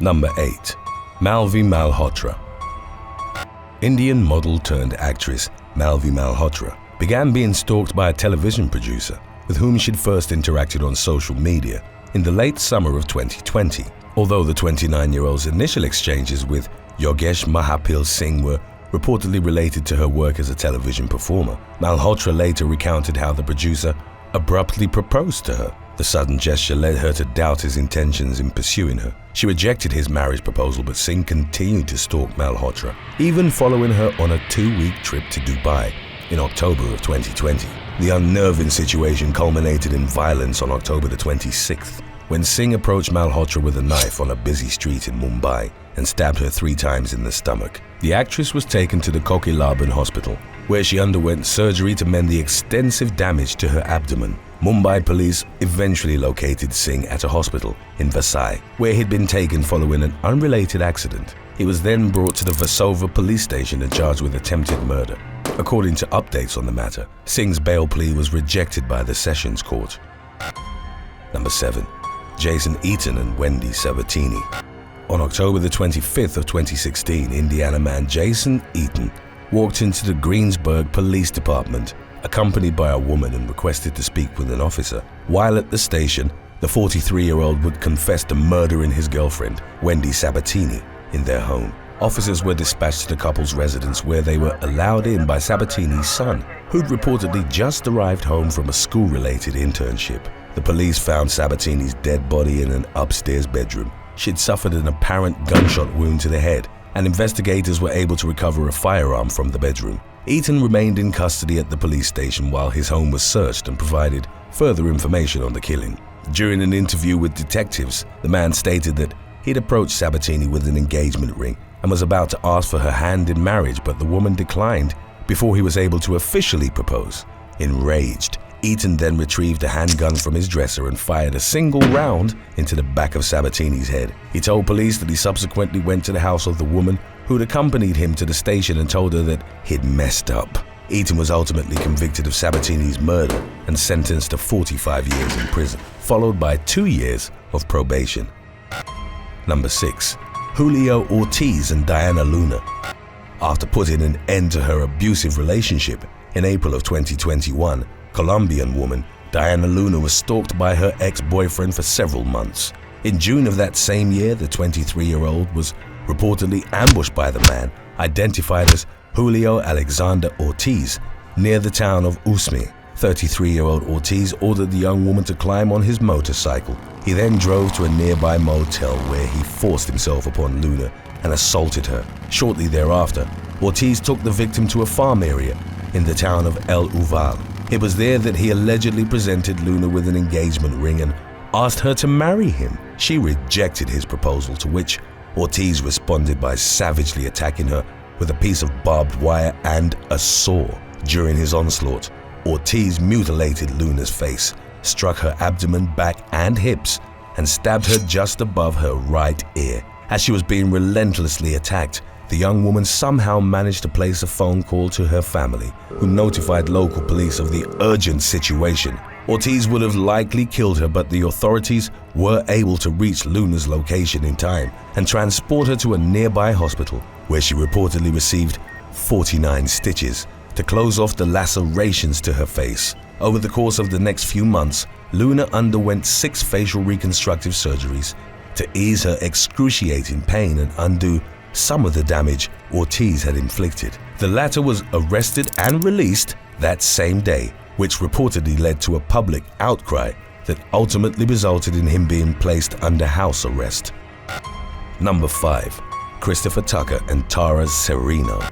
Number 8. Malvi Malhotra. Indian model turned actress Malvi Malhotra began being stalked by a television producer with whom she'd first interacted on social media in the late summer of 2020. Although the 29-year-old's initial exchanges with Yogesh Mahapil Singh were reportedly related to her work as a television performer, Malhotra later recounted how the producer abruptly proposed to her. The sudden gesture led her to doubt his intentions in pursuing her. She rejected his marriage proposal, but Singh continued to stalk Malhotra, even following her on a 2-week trip to Dubai in October of 2020. The unnerving situation culminated in violence on October the 26th, when Singh approached Malhotra with a knife on a busy street in Mumbai and stabbed her 3 times in the stomach. The actress was taken to the Kokilaban hospital, where she underwent surgery to mend the extensive damage to her abdomen. Mumbai police eventually located Singh at a hospital in Vasai, where he'd been taken following an unrelated accident. He was then brought to the Voiceover police station and charged with attempted murder. According to updates on the matter, Singh's bail plea was rejected by the Sessions Court. Number 7. Jason Eaton and Wendy Sabatini. On October the 25th of 2016, Indiana man Jason Eaton walked into the Greensburg Police Department, accompanied by a woman, and requested to speak with an officer. While at the station, the 43-year-old would confess to murdering his girlfriend, Wendy Sabatini, in their home. Officers were dispatched to the couple's residence, where they were allowed in by Sabatini's son, who'd reportedly just arrived home from a school-related internship. The police found Sabatini's dead body in an upstairs bedroom. She'd suffered an apparent gunshot wound to the head, and investigators were able to recover a firearm from the bedroom. Eaton remained in custody at the police station while his home was searched and provided further information on the killing. During an interview with detectives, the man stated that he'd approached Sabatini with an engagement ring and was about to ask for her hand in marriage, but the woman declined before he was able to officially propose. Enraged, Eaton then retrieved a handgun from his dresser and fired a single round into the back of Sabatini's head. He told police that he subsequently went to the house of the woman who'd accompanied him to the station and told her that he'd messed up. Eaton was ultimately convicted of Sabatini's murder and sentenced to 45 years in prison, followed by 2 years of probation. Number 6. Julio Ortiz and Diana Luna. After putting an end to her abusive relationship in April of 2021, Colombian woman Diana Luna was stalked by her ex-boyfriend for several months. In June of that same year, the 23-year-old was reportedly ambushed by the man, identified as Julio Alexander Ortiz, near the town of Usme. 33-year-old Ortiz ordered the young woman to climb on his motorcycle. He then drove to a nearby motel where he forced himself upon Luna and assaulted her. Shortly thereafter, Ortiz took the victim to a farm area in the town of El Uval. It was there that he allegedly presented Luna with an engagement ring and asked her to marry him. She rejected his proposal, to which Ortiz responded by savagely attacking her with a piece of barbed wire and a saw. During his onslaught, Ortiz mutilated Luna's face, struck her abdomen, back, and hips, and stabbed her just above her right ear. As she was being relentlessly attacked, the young woman somehow managed to place a phone call to her family, who notified local police of the urgent situation. Ortiz would have likely killed her, but the authorities were able to reach Luna's location in time and transport her to a nearby hospital, where she reportedly received 49 stitches to close off the lacerations to her face. Over the course of the next few months, Luna underwent 6 facial reconstructive surgeries to ease her excruciating pain and undo some of the damage Ortiz had inflicted. The latter was arrested and released that same day, which reportedly led to a public outcry that ultimately resulted in him being placed under house arrest. Number 5. Christopher Tucker and Tara Serino.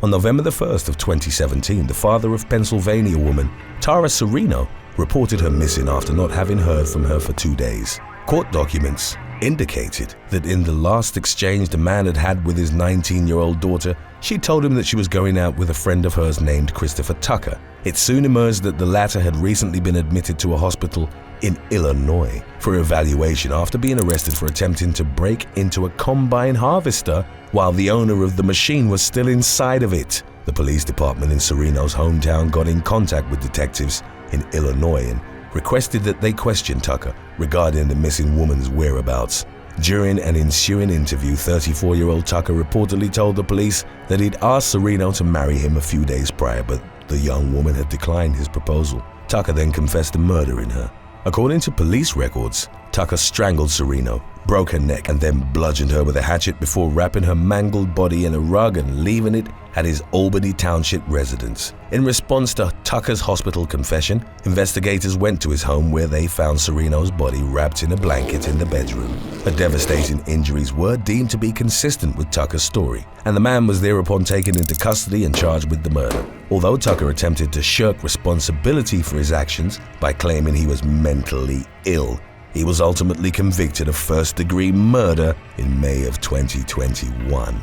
On November the 1st of 2017, the father of Pennsylvania woman Tara Serino reported her missing after not having heard from her for 2 days. Court documents indicated that in the last exchange the man had had with his 19-year-old daughter, she told him that she was going out with a friend of hers named Christopher Tucker. It soon emerged that the latter had recently been admitted to a hospital in Illinois for evaluation after being arrested for attempting to break into a combine harvester while the owner of the machine was still inside of it. The police department in Serino's hometown got in contact with detectives in Illinois and requested that they question Tucker regarding the missing woman's whereabouts. During an ensuing interview, 34-year-old Tucker reportedly told the police that he'd asked Serino to marry him a few days prior, but the young woman had declined his proposal. Tucker then confessed to murdering her. According to police records, Tucker strangled Serino, broke her neck, and then bludgeoned her with a hatchet before wrapping her mangled body in a rug and leaving it at his Albany Township residence. In response to Tucker's hospital confession, investigators went to his home where they found Serino's body wrapped in a blanket in the bedroom. Her devastating injuries were deemed to be consistent with Tucker's story, and the man was thereupon taken into custody and charged with the murder. Although Tucker attempted to shirk responsibility for his actions by claiming he was mentally ill, he was ultimately convicted of first-degree murder in May of 2021.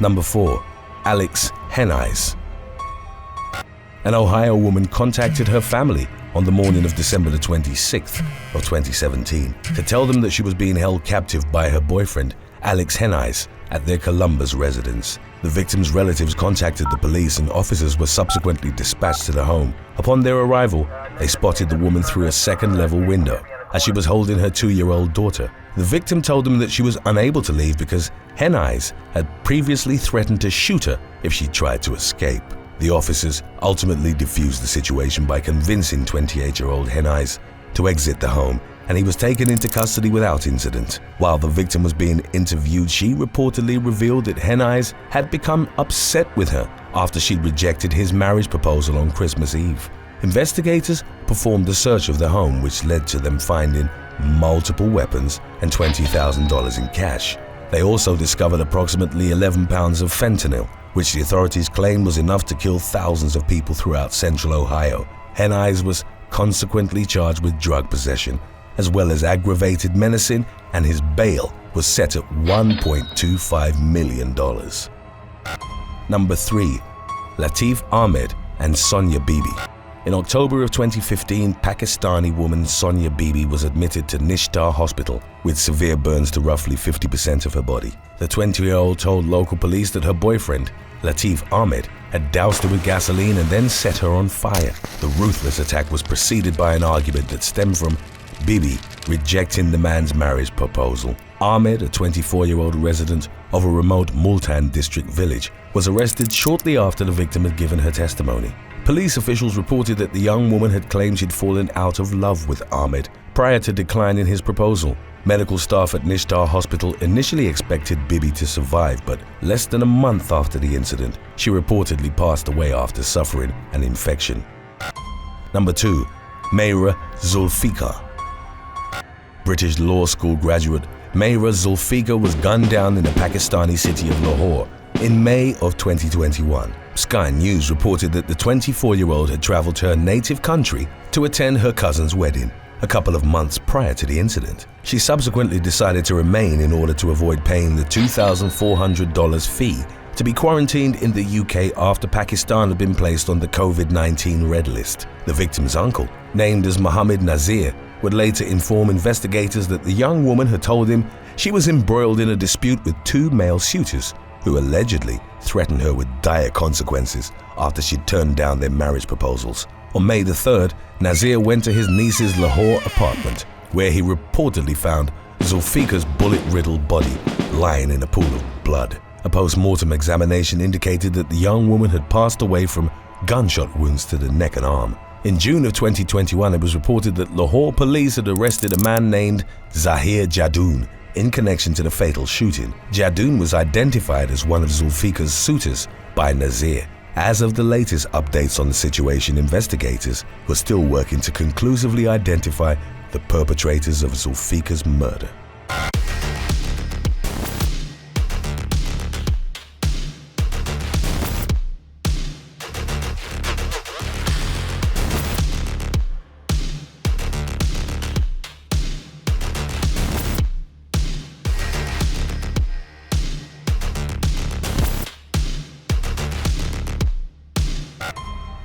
Number 4. Alex Hennies. An Ohio woman contacted her family on the morning of December the 26th of 2017 to tell them that she was being held captive by her boyfriend, Alex Hennies, at their Columbus residence. The victim's relatives contacted the police and officers were subsequently dispatched to the home. Upon their arrival, they spotted the woman through a second-level window as she was holding her 2-year-old daughter. The victim told them that she was unable to leave because Hennies had previously threatened to shoot her if she tried to escape. The officers ultimately defused the situation by convincing 28-year-old Hennies to exit the home, and he was taken into custody without incident. While the victim was being interviewed, she reportedly revealed that Hennies had become upset with her after she'd rejected his marriage proposal on Christmas Eve. Investigators performed a search of the home, which led to them finding multiple weapons and $20,000 in cash. They also discovered approximately 11 pounds of fentanyl, which the authorities claimed was enough to kill thousands of people throughout central Ohio. Hennies was consequently charged with drug possession, as well as aggravated menacing, and his bail was set at $1.25 million. Number 3. Latif Ahmed and Sonia Bibi. In October of 2015, Pakistani woman Sonia Bibi was admitted to Nishtar Hospital with severe burns to roughly 50% of her body. The 20-year-old told local police that her boyfriend, Latif Ahmed, had doused her with gasoline and then set her on fire. The ruthless attack was preceded by an argument that stemmed from Bibi rejecting the man's marriage proposal. Ahmed, a 24-year-old resident of a remote Multan district village, was arrested shortly after the victim had given her testimony. Police officials reported that the young woman had claimed she'd fallen out of love with Ahmed prior to declining his proposal. Medical staff at Nishtar Hospital initially expected Bibi to survive, but less than a month after the incident, she reportedly passed away after suffering an infection. Number 2. Mayra Zulfikar. British law school graduate Mayra Zulfikar was gunned down in the Pakistani city of Lahore in May of 2021. Sky News reported that the 24-year-old had traveled to her native country to attend her cousin's wedding a couple of months prior to the incident. She subsequently decided to remain in order to avoid paying the $2,400 fee to be quarantined in the UK after Pakistan had been placed on the COVID-19 red list. The victim's uncle, named as Mohammed Nazir, would later inform investigators that the young woman had told him she was embroiled in a dispute with 2 male suitors who allegedly threatened her with dire consequences after she'd turned down their marriage proposals. On May the 3rd, Nazir went to his niece's Lahore apartment, where he reportedly found Zulfikar's bullet-riddled body lying in a pool of blood. A post-mortem examination indicated that the young woman had passed away from gunshot wounds to the neck and arm. In June of 2021, it was reported that Lahore police had arrested a man named Zahir Jadoon in connection to the fatal shooting. Jadoon was identified as one of Zulfikar's suitors by Nazir. As of the latest updates on the situation, investigators were still working to conclusively identify the perpetrators of Zulfikar's murder.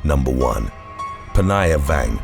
Number 1. Panaya Vang.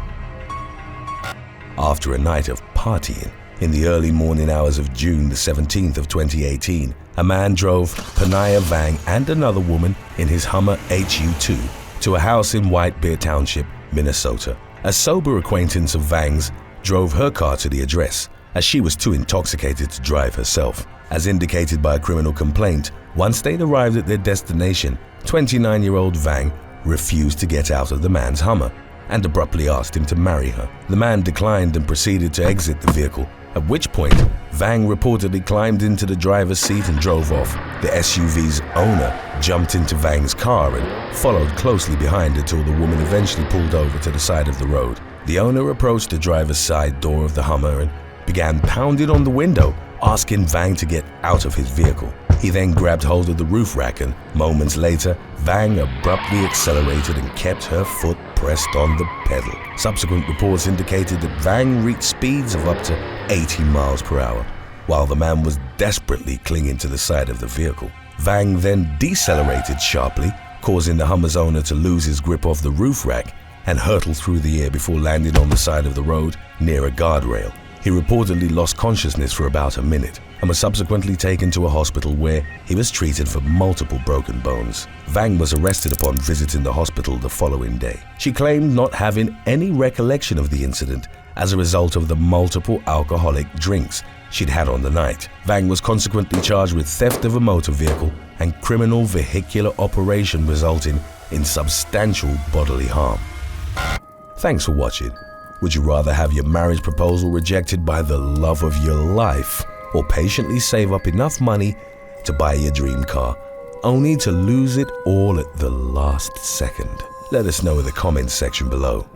After a night of partying, in the early morning hours of June the 17th of 2018, a man drove Panaya Vang and another woman in his Hummer HU2 to a house in White Bear Township, Minnesota. A sober acquaintance of Vang's drove her car to the address, as she was too intoxicated to drive herself. As indicated by a criminal complaint, once they'd arrived at their destination, 29-year-old Vang refused to get out of the man's Hummer and abruptly asked him to marry her. The man declined and proceeded to exit the vehicle, at which point Vang reportedly climbed into the driver's seat and drove off. The SUV's owner jumped into Vang's car and followed closely behind until the woman eventually pulled over to the side of the road. The owner approached the driver's side door of the Hummer and began pounding on the window, asking Vang to get out of his vehicle. He then grabbed hold of the roof rack and moments later, Vang abruptly accelerated and kept her foot pressed on the pedal. Subsequent reports indicated that Vang reached speeds of up to 80 miles per hour, while the man was desperately clinging to the side of the vehicle. Vang then decelerated sharply, causing the Hummer's owner to lose his grip of the roof rack and hurtle through the air before landing on the side of the road near a guardrail. He reportedly lost consciousness for about a minute and was subsequently taken to a hospital where he was treated for multiple broken bones. Vang was arrested upon visiting the hospital the following day. She claimed not having any recollection of the incident as a result of the multiple alcoholic drinks she'd had on the night. Vang was consequently charged with theft of a motor vehicle and criminal vehicular operation resulting in substantial bodily harm. Thanks for watching. Would you rather have your marriage proposal rejected by the love of your life, or patiently save up enough money to buy your dream car, only to lose it all at the last second? Let us know in the comments section below.